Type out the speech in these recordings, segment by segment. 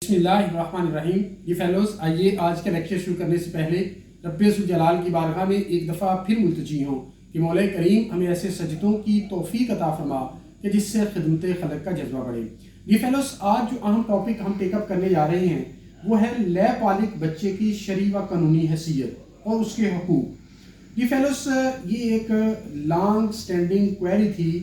بسم اللہ الرحمن الرحیم. یہ فیلوز، آئیے آج کا لیکچر شروع کرنے سے پہلے رب ذوالجلال کی بارگاہ میں ایک دفعہ پھر ملتجی ہوں کہ مولا کریم ہمیں ایسے سجدوں کی توفیق عطا فرما کہ جس سے خدمت خلق کا جذبہ بڑھے. یہ فیلوز، آج جو اہم ٹاپک ہم ٹیک اپ کرنے جا رہے ہیں وہ ہے لے پالک بچے کی شرعی و قانونی حیثیت اور اس کے حقوق. یہ فیلوز، یہ ایک لانگ سٹینڈنگ کوئری تھی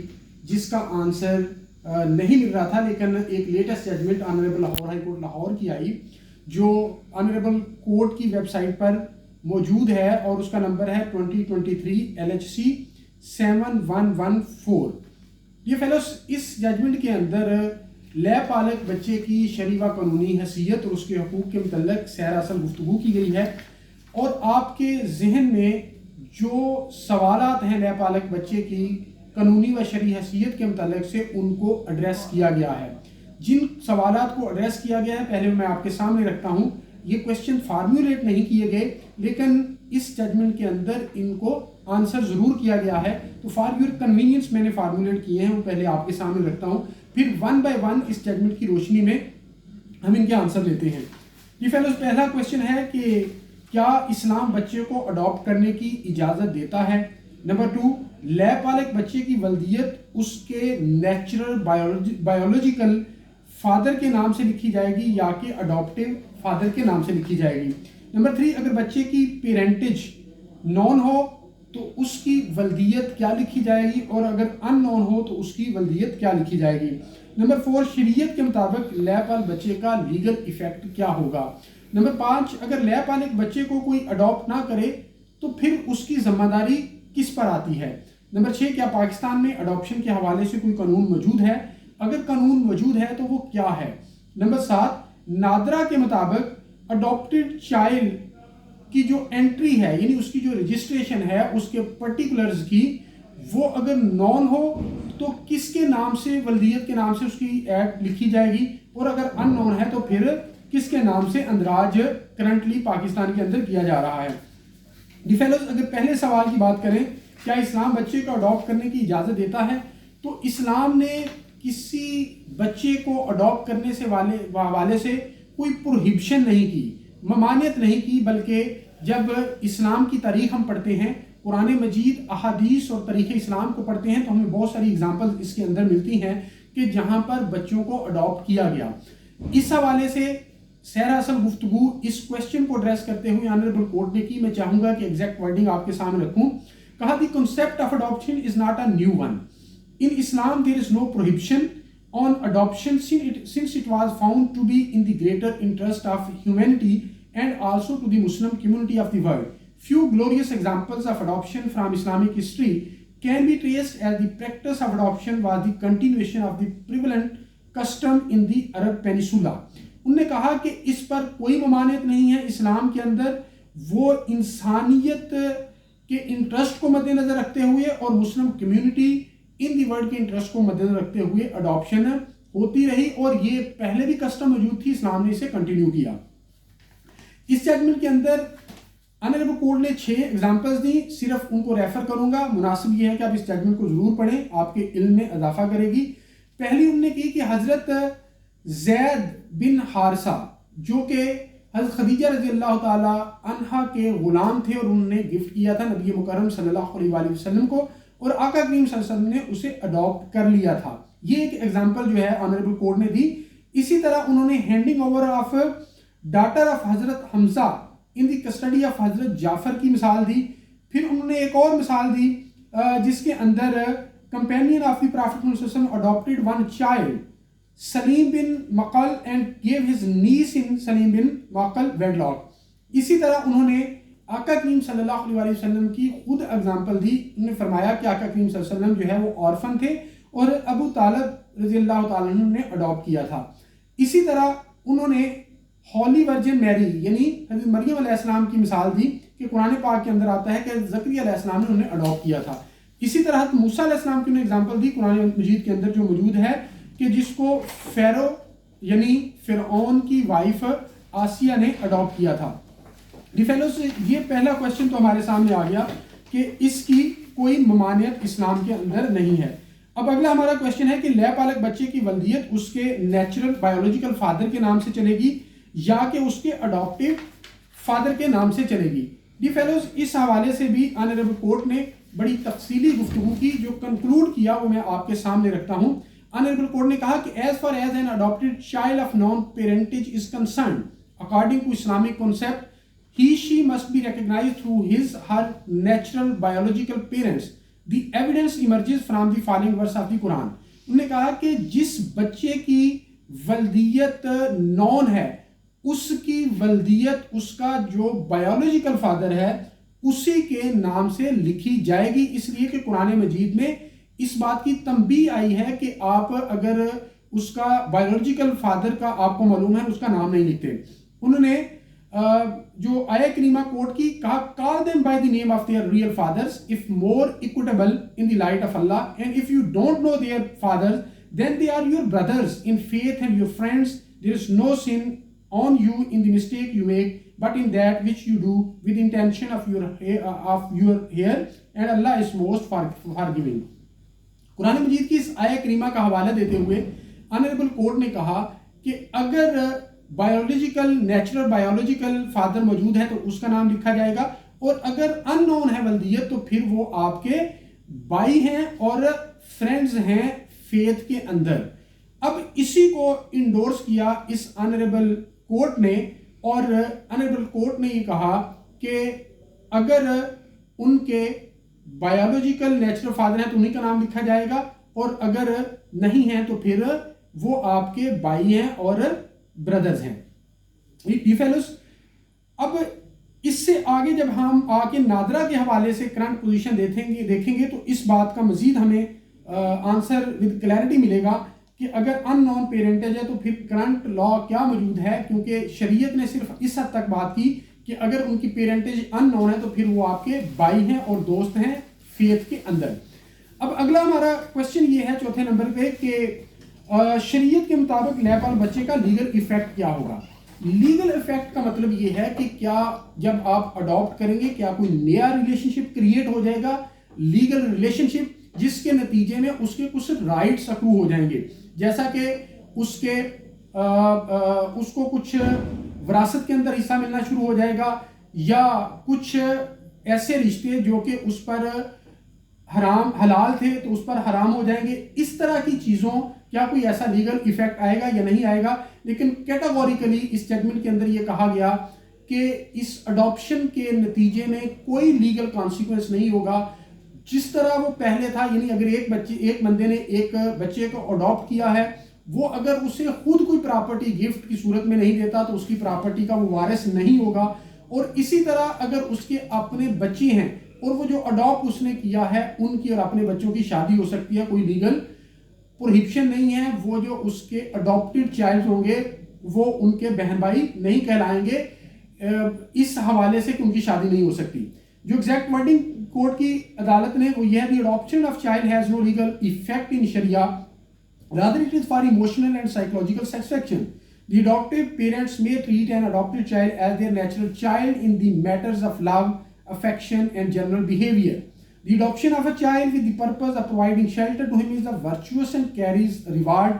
جس کا آنسر نہیں مل رہا تھا، لیکن ایک latest judgment honourable Lahore high court Lahore کی آئی جو آنریبل کورٹ کی ویب سائٹ پر موجود ہے اور اس کا نمبر ہے 2023 LHC 7114. یہ فیلوز، اس ججمنٹ کے اندر لے پالک بچے کی شرعی و قانونی حیثیت اور اس کے حقوق کے متعلق سیر اصل گفتگو کی گئی ہے، اور آپ کے ذہن میں جو سوالات ہیں لے پالک بچے کی قانونی و شرعی حیثیت کے متعلق سے ان کو ایڈریس کیا گیا ہے. جن سوالات کو ایڈریس کیا گیا ہے پہلے میں آپ کے سامنے رکھتا ہوں. یہ کویسچن فارمولیٹ نہیں کیے گئے لیکن اس ججمنٹ کے اندر ان کو آنسر ضرور کیا گیا ہے، تو فار یور کنوینئنس میں نے فارمولیٹ کیے ہیں، وہ پہلے آپ کے سامنے رکھتا ہوں، پھر ون بائی ون اس ججمنٹ کی روشنی میں ہم ان کے آنسر لیتے ہیں. یہ فیلوز، پہلا کویسچن ہے کہ کیا اسلام بچے کو اڈاپٹ کرنے کی اجازت دیتا ہے؟ نمبر 2، لے پالک بچے کی ولدیت اس کے نیچرل بایولوجیکل فادر کے نام سے لکھی جائے گی یا کہ اڈاپٹیو فادر کے نام سے لکھی جائے گی؟ نمبر 3، اگر بچے کی پیرنٹیج نون ہو تو اس کی ولدیت کیا لکھی جائے گی، اور اگر ان نون ہو تو اس کی ولدیت کیا لکھی جائے گی؟ نمبر 4، شریعت کے مطابق لے پال بچے کا لیگل ایفیکٹ کیا ہوگا؟ نمبر 5، اگر لے پالک بچے کو کوئی اڈاپٹ نہ کرے تو پھر اس کی ذمہ داری کس پر آتی ہے؟ نمبر 6، کیا پاکستان میں اڈاپشن کے حوالے سے کوئی قانون موجود ہے؟ اگر قانون موجود ہے تو وہ کیا ہے؟ نمبر 7، نادرا کے مطابق اڈاپٹڈ چائلڈ کی جو انٹری ہے، یعنی اس کی جو رجسٹریشن ہے اس کے پرٹیکولرز کی، وہ اگر نون ہو تو کس کے نام سے، ولدیت کے نام سے اس کی ایڈ لکھی جائے گی، اور اگر ان نون ہے تو پھر کس کے نام سے اندراج کرنٹلی پاکستان کے اندر کیا جا رہا ہے؟ جی فیلوز، اگر پہلے سوال کی بات کریں کیا اسلام بچے کو اڈاپٹ کرنے کی اجازت دیتا ہے، تو اسلام نے کسی بچے کو اڈاپٹ کرنے سے حوالے سے کوئی پروہیبشن نہیں کی، ممانعت نہیں کی، بلکہ جب اسلام کی تاریخ ہم پڑھتے ہیں، قرآن مجید، احادیث اور تاریخ اسلام کو پڑھتے ہیں تو ہمیں بہت ساری اگزامپل اس کے اندر ملتی ہیں کہ جہاں پر بچوں کو اڈاپٹ کیا گیا. اس حوالے سے سیر اصل گفتگو اس کویسچن کو ایڈریس کرتے ہوئے آنریبل کورٹ نے کی. میں چاہوں گا کہ ایگزیکٹ ورڈنگ آپ کے سامنے رکھوں. کہا دی concept of adoption is not a new one. In Islam there is no prohibition on adoption since it was found to be in the greater interest of humanity and also to the Muslim community of the world. Few glorious examples of adoption from Islamic history can be traced as the practice of adoption was the continuation of the prevalent custom in the Arab Peninsula. انہوں نے کہا کہ اس پر کوئی ممانعت نہیں ہے اسلام کے اندر، وہ انسانیت کے انٹرسٹ کو مد نظر رکھتے ہوئے اور مسلم کمیونٹی ان دی ورلڈ کے انٹرسٹ کو مد نظر رکھتے ہوئے اڈاپشن ہوتی رہی، اور یہ پہلے بھی کسٹم موجود تھی، اسلام نے اسے کنٹینیو کیا. اس ججمنٹ کے اندر آنریبل کورٹ نے 6 ایگزامپلز دی، صرف ان کو ریفر کروں گا. مناسب یہ ہے کہ آپ اس ججمنٹ کو ضرور پڑھیں، آپ کے علم میں اضافہ کرے گی. پہلی انہوں نے کی کہ حضرت زید بن حارثہ جو کہ حضرت خدیجہ رضی اللہ تعالی عنہا کے غلام تھے اور انہوں نے گفٹ کیا تھا نبی مکرم صلی اللہ علیہ وآلہ وسلم کو، اور آقا کریم صلی اللہ علیہ وسلم نے اسے اڈاپٹ کر لیا تھا. یہ ایک ایگزامپل جو ہے آنریبل کورٹ نے دی. اسی طرح انہوں نے handing over of daughter of حضرت حمزہ ان دی کسٹڈی آف حضرت جعفر کی مثال دی. پھر انہوں نے ایک اور مثال دی جس کے اندر کمپینین آف دی پرافٹ صلی اللہ علیہ وسلم adopted one child Salim bin Maqal and gave his niece in Saleem bin مقل ویڈلاک. اسی طرح انہوں نے آقا کریم صلی اللہ علیہ وسلم کی خود اگزامپل دی. انہوں نے فرمایا کہ آقا کریم صلی اللہ علیہ وسلم جو ہے وہ آرفن تھے اور ابو طالب رضی اللہ تعالیٰ عنہ نے اڈاپٹ کیا تھا. اسی طرح انہوں نے ہولی ورجن میری یعنی حضرت مریم علیہ السلام کی مثال دی کہ قرآن پاک کے اندر آتا ہے کہ زکریا علیہ السلام نے انہیں اڈاپٹ کیا تھا. اسی طرح حضرت موسیٰ علیہ السلام کی انہوں نے اگزامپل دی قرآن مجید کے اندر جو موجود ہے کہ جس کو فیرو یعنی فرعون کی وائف آسیہ نے اڈاپٹ کیا تھا. فیلوز، یہ پہلا کویسچن تو ہمارے سامنے آ گیا کہ اس کی کوئی ممانعت اسلام کے اندر نہیں ہے. اب اگلا ہمارا کوشچن ہے کہ لے پالک بچے کی ولدیت اس کے نیچرل بایولوجیکل فادر کے نام سے چلے گی یا کہ اس کے اڈاپٹیو فادر کے نام سے چلے گی. ڈی فیلوز اس حوالے سے بھی آنریبل کورٹ نے بڑی تفصیلی گفتگو کی. جو کنکلوڈ کیا وہ میں آپ کے سامنے رکھتا ہوں. آنریبل کورٹ نے کہا کہ as far as an adopted child of non parentage is concerned according to Islamic concept he she must be recognized through his her natural biological parents. The evidence emerges from the following verse of the Quran. انہوں نے کہا کہ جس بچے کی ولدیت نون ہے اس کی ولدیت اس کا جو بایولوجیکل فادر ہے اسی کے نام سے لکھی جائے گی، اس لیے کہ قرآن مجید میں اس بات کی تنبیہ آئی ہے کہ آپ اگر اس کا بایولوجیکل فادر کا آپ کو معلوم ہے اس کا نام نہیں لکھتے. انہوں نے جو آیہ کریمہ کوٹ کی کہا call them by the name of their real fathers if more equitable in the light of Allah, and if you don't know their fathers then they are your brothers in faith and your friends. There is no sin on you in the mistake you make but in that which you do with intention of your hair, and Allah is most forgiving. قرآن مجید کی اس آیہ کریمہ کا حوالہ دیتے ہوئے honourable court نے کہا کہ اگر بایولوجیکل نیچرل بایولوجیکل فادر موجود ہے تو اس کا نام لکھا جائے گا، اور اگر ان نون ہے ولدیت تو پھر وہ آپ کے بھائی ہیں اور فرینڈز ہیں فیتھ کے اندر. اب اسی کو انڈورس کیا اس آنریبل کورٹ نے، اور آنریبل کورٹ نے یہ کہا کہ اگر ان کے بایولوجیکل نیچرل فادر ہیں تو انہیں کا نام لکھا جائے گا، اور اگر نہیں ہیں تو پھر وہ آپ کے بھائی ہیں اور برادرز ہیں. فیلوز اب اس سے آگے جب ہم آ کے نادرہ کے حوالے سے کرنٹ پوزیشن دیکھیں گے تو اس بات کا مزید ہمیں آنسر ود کلیئرٹی ملے گا کہ اگر ان نون پیرنٹیج ہے تو پھر کرنٹ لا کیا موجود ہے، کیونکہ شریعت نے صرف اس حد تک بات کی کہ اگر ان کی پیرنٹیج ان نون ہے تو پھر وہ آپ کے بھائی ہیں اور دوست ہیں فیتھ کے اندر. اب اگلا ہمارا کوشچن یہ ہے چوتھے نمبر پہ کہ شریعت کے مطابق لے پال بچے کا لیگل ایفیکٹ کیا ہوگا. لیگل ایفیکٹ کا مطلب یہ ہے کہ کیا جب آپ اڈاپٹ کریں گے کیا کوئی نیا ریلیشن شپ کریٹ ہو جائے گا، لیگل ریلیشن شپ جس کے نتیجے میں اس کے کچھ رائٹس اکرو ہو جائیں گے، جیسا کہ اس کو کچھ وراثت کے اندر حصہ ملنا شروع ہو جائے گا، یا کچھ ایسے رشتے جو کہ اس پر حلال تھے تو اس پر حرام ہو جائیں گے. اس طرح کی چیزوں کیا کوئی ایسا لیگل ایفیکٹ آئے گا یا نہیں آئے گا. لیکن کیٹاگوریکلی اس ججمنٹ کے اندر یہ کہا گیا کہ اس اڈاپشن کے نتیجے میں کوئی لیگل کانسیکوینس نہیں ہوگا. جس طرح وہ پہلے تھا، یعنی اگر ایک بندے نے ایک بچے کو اڈاپٹ کیا ہے، وہ اگر اسے خود کوئی پراپرٹی گفٹ کی صورت میں نہیں دیتا تو اس کی پراپرٹی کا وہ وارث نہیں ہوگا. اور اسی طرح اگر اس کے اپنے بچے ہیں اور وہ جو اڈاپٹ اس نے کیا ہے ان کی اور اپنے بچوں کی شادی ہو سکتی ہے، کوئی لیگل پروہیبشن نہیں ہے. وہ جو اس کے اڈاپٹڈ چائلڈ ہوں گے وہ ان کے بہن بھائی نہیں کہلائیں گے اس حوالے سے کہ ان کی شادی نہیں ہو سکتی. جو ایگزیکٹ ورڈنگ کورٹ کی عدالت نے وہ یہ ہے: the adoption of child has no legal effect in sharia, rather it is for emotional and psychological satisfaction. The adoptive parents may treat an adopted child as their natural child in the matters of love, affection and general behavior. The adoption of a child with the purpose of providing shelter to him is a virtuous and carries reward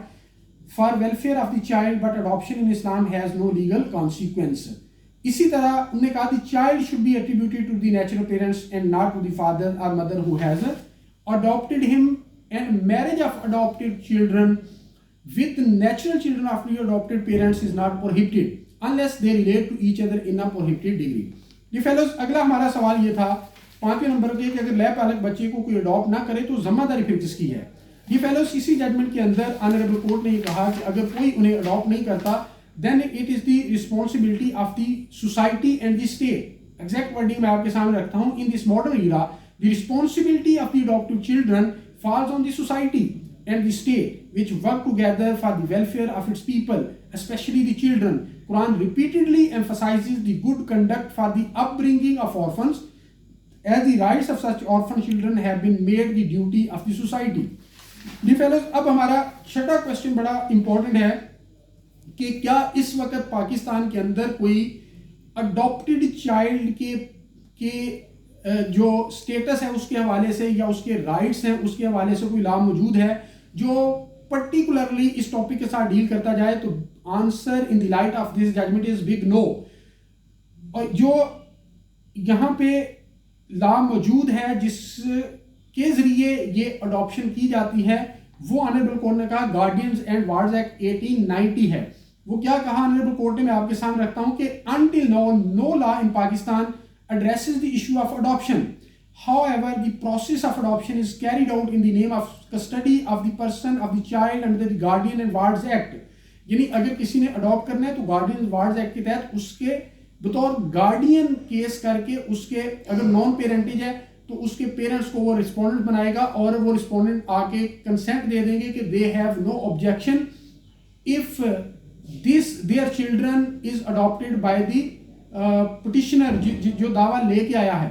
for welfare of the child, but adoption in Islam has no legal consequence. اسی طرح انہوں نے کہا: the child should be attributed to the natural parents and not to the father or mother who has adopted him, and marriage of adopted children with natural children of the adopted parents is not prohibited unless they relate to each other in a prohibited degree. یہ fellows اگلا ہمارا سوال یہ تھا 5ویں number پہ کہ اگر لے پالک بچے کو کوئی اڈاپٹ نہ کرے تو ذمہ داری پھر کس کی ہے. یہ فیلوز اسی ججمنٹ کے اندر آنریبل کورٹ نے یہ کہا کہ اگر کوئی انہیں اڈاپٹ نہیں کرتا then it is the responsibility of the society and the state. Exact wording میں آپ کے سامنے رکھتا ہوں: in this modern era the responsibility of the adopted children falls on the society and the state which work together for the welfare of its people, especially the children. Quran repeatedly emphasizes the good conduct for the upbringing of orphans, as the rights of such orphan children have been made the duty of the society. Dear fellows, اب ہمارا چھٹا question بڑا important ہے کہ کیا اس وقت پاکستان کے اندر کوئی اڈاپٹڈ چائلڈ کے جو سٹیٹس ہے اس کے حوالے سے یا اس کے رائٹس ہیں اس کے حوالے سے کوئی لا موجود ہے جو پرٹیکولرلی اس ٹاپک کے ساتھ ڈیل کرتا جائے, تو answer in the light of this judgment is big no. اور جو یہاں پہ لا موجود ہے جس کے ذریعے یہ اڈاپشن کی جاتی ہے وہ آنریبل کورٹ نے کہا گارڈینز اینڈ وارڈز ایکٹ 1890 ہے. وہ کیا کہا آنریبل کورٹ نے, میں آپ کے سامنے رکھتا ہوں کہ until now no law in Pakistan addresses the issue of adoption. However, the process of adoption is carried out in the name of custody of the person of the child under the Guardian and Wards Act. یعنی اگر کسی نے adapt کرنا ہے تو guardian and wards act کے تحت اس کے بطور گارڈین کیس کر کے اس کے اگر نان پیرنٹیج ہے تو اس کے پیرنٹس کو وہ رسپونڈنٹ بنائے گا اور وہ رسپونڈنٹ آ کے کنسنٹ دے دیں گے کہ they have no objection if their children is adopted by the petitioner جو دعویٰ لے کے آیا ہے,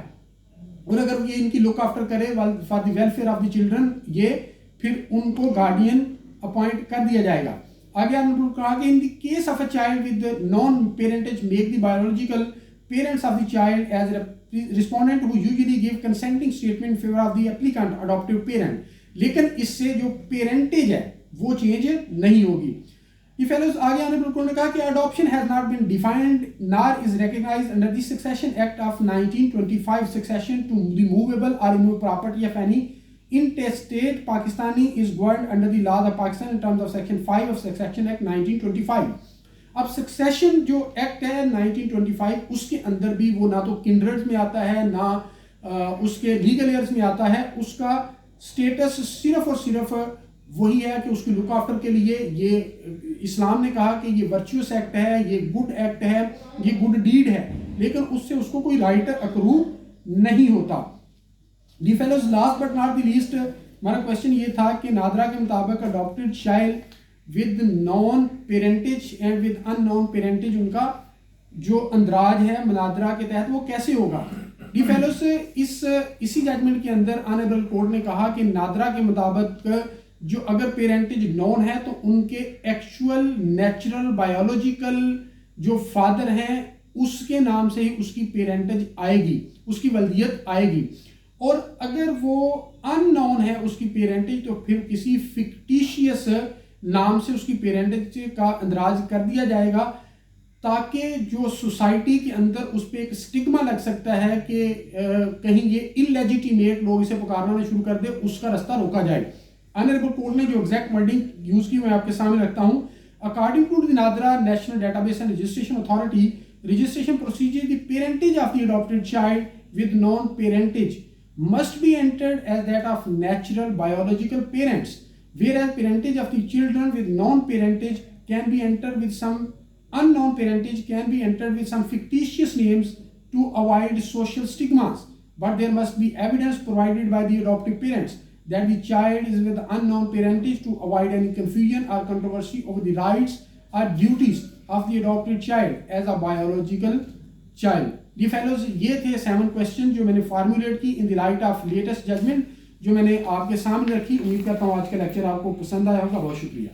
اور اگر یہ ان کی لک آفٹر کرے for the welfare of the children, یہ پھر ان کو گارڈین اپوائنٹ کر دیا جائے گا. آگے ہم نے کہا کہ in the case of a child with non parentage make the biological parents of the child as respondent who usually give consenting statement in favor of the applicant adoptive parent. لیکن اس سے جو پیرنٹیج ہے وہ چینج نہیں ہوگی. یہ fellows آگے آنے پر انہوں نے کہا کہ adoption has not been defined nor is recognized under the Succession Act of 1925 succession to the movable or immovable property of any intestate Pakistani is governed under the laws of Pakistan in terms of section 5 of Succession Act 1925. اب succession جو act ہے 1925 اس کے اندر بھی وہ نہ تو کنڈرڈ میں آتا ہے نہ اس کے لیگل ایئرز میں آتا ہے. اس کا سٹیٹس صرف اور صرف وہی ہے کہ اس کی لک آفٹر کے لیے یہ اسلام نے کہا کہ یہ ورچوس ایکٹ ہے, یہ گڈ ایکٹ ہے, یہ گڈ ڈیڈ ہے, لیکن اس سے اس کو کوئی رائٹ اکرو نہیں ہوتا. The fellows last but not the least ہمارا کوشچن یہ تھا کہ نادرا کے مطابق adopted child with non parentage and with in non parentage ان کا جو اندراج ہے مناظرہ کے تحت وہ کیسے ہوگا. ڈی فیلوز اسی ججمنٹ کے اندر آنریبل کورٹ نے کہا کہ نادرا کے مطابق جو اگر پیرنٹیج نان ہے تو ان کے ایکچوئل نیچرل بایولوجیکل جو فادر ہیں اس کے نام سے ہی اس کی پیرنٹیج آئے گی, اس کی ولدیت آئے گی. اور اگر وہ ان نون ہے اس کی پیرنٹیج تو پھر کسی فکٹیشیس نام سے اس کی پیرنٹیج کا اندراج کر دیا جائے گا تاکہ جو سوسائٹی کے اندر اس پہ ایک سٹگما لگ سکتا ہے کہ کہیں یہ انلیجیٹیمیٹ لوگ اسے پکارنا شروع کر دے, اس کا رستہ روکا جائے. آنریبل کورٹ نے جو ایگزیکٹ ورڈنگ یوز کی میں آپ کے سامنے رکھتا ہوں. According to the NADRA national database and registration authority registration procedure the parentage of the adopted child with non-parentage must be entered as that of natural biological parents, whereas parentage of the children with non-parentage can be entered with some unknown parentage can be entered with some fictitious names to avoid social stigmas, but there must be evidence provided by the adoptive parents that the child is with unknown parentage to avoid any confusion or controversy over the rights or duties of the adopted child as a biological child. یہ fellows یہ تھے 7 question جو میں نے formulate کی in the light of latest judgment جو میں نے آپ کے سامنے رکھی. امید کرتا ہوں آج کا لیکچر آپ کو پسند آیا ہوگا. بہت شکریہ.